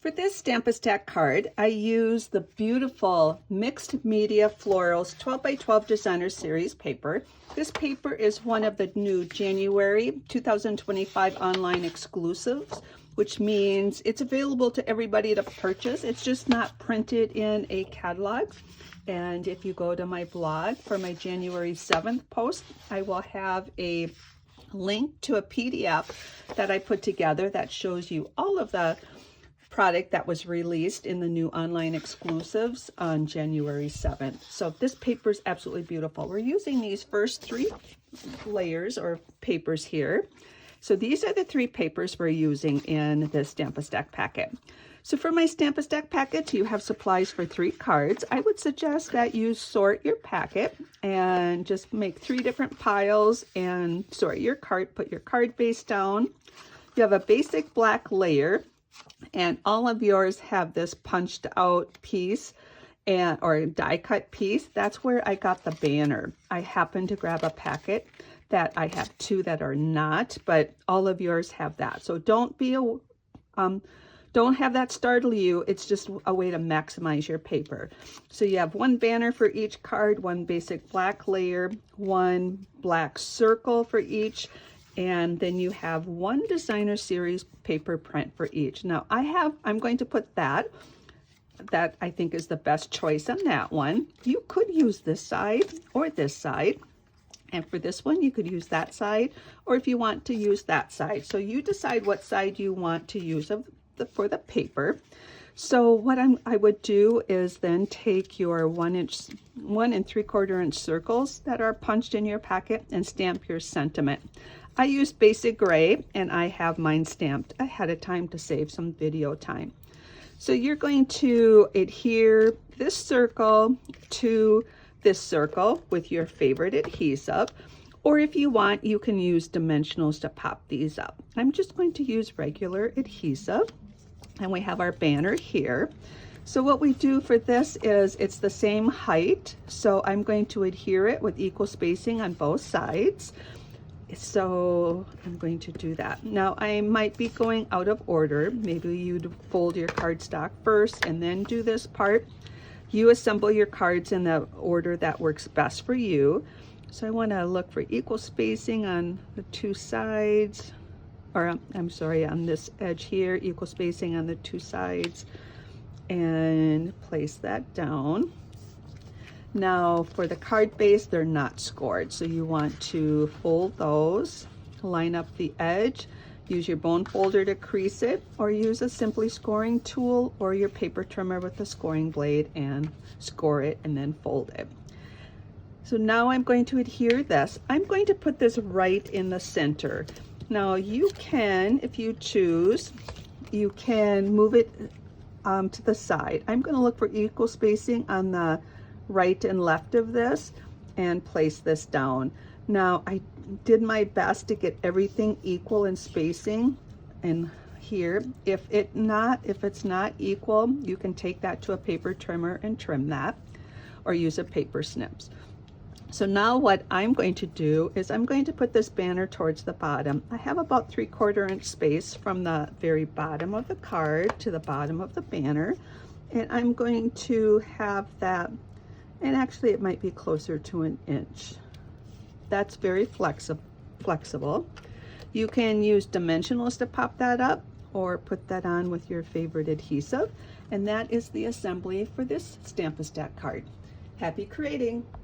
For this Stamp-A-Stack card, I use the beautiful Mixed Media Florals 12 by 12 Designer Series paper. This paper is one of the new January 2025 online exclusives, which means it's available to everybody to purchase. It's just not printed in a catalog. And if you go to my blog for my January 7th post, I will have a link to a PDF that I put together that shows you all of the product that was released in the new online exclusives on January 7th. So this paper is absolutely beautiful. We're using these first three layers or papers here. So these are the three papers we're using in this Stamp-A-Stack packet. So for my Stamp-A-Stack packet, you have supplies for 3 cards. I would suggest that you sort your packet and just make 3 different piles and sort your card, put your card base down. You have a basic black layer, and all of yours have this punched out piece or die cut piece. That's where I got the banner. I happened to grab a packet that I have 2 that are not, but all of yours have that. So don't have that startle you. It's just a way to maximize your paper. So you have 1 banner for each card, 1 basic black layer, 1 black circle for each, and then you have 1 designer series paper print for each. Now I'm going to put that I think is the best choice on that one. You could use this side or this side. And for this one, you could use that side, or if you want to use that side. So you decide what side you want to use for the paper. So what I would do is then take your 1 3/4 inch circles that are punched in your packet and stamp your sentiment. I use basic gray, and I have mine stamped ahead of time to save some video time. So you're going to adhere this circle to this circle with your favorite adhesive, or if you want, you can use dimensionals to pop these up. I'm just going to use regular adhesive, and we have our banner here. So what we do for this is it's the same height, so I'm going to adhere it with equal spacing on both sides. So I'm going to do that. Now I might be going out of order. Maybe you'd fold your cardstock first and then do this part. You assemble your cards in the order that works best for you. So I want to look for equal spacing on the 2 sides, or I'm sorry, on this edge here, equal spacing on the 2 sides, and place that down. Now for the card base, they're not scored, so you want to fold those, line up the edge, use your bone folder to crease it, or use a simply scoring tool or your paper trimmer with a scoring blade and score it and then fold it. So now I'm going to adhere this. I'm going to put this right in the center. Now you can, if you choose, you can move it to the side. I'm going to look for equal spacing on the right and left of this and place this down. Now I did my best to get everything equal in spacing in here. If it's not equal, you can take that to a paper trimmer and trim that, or use a paper snips. So now what I'm going to do is I'm going to put this banner towards the bottom. I have about 3/4 inch space from the very bottom of the card to the bottom of the banner, and I'm going to have that, and actually it might be closer to 1 inch. That's very flexible. You can use dimensionals to pop that up, or put that on with your favorite adhesive. And that is the assembly for this Stamp-A-Stack card. Happy creating!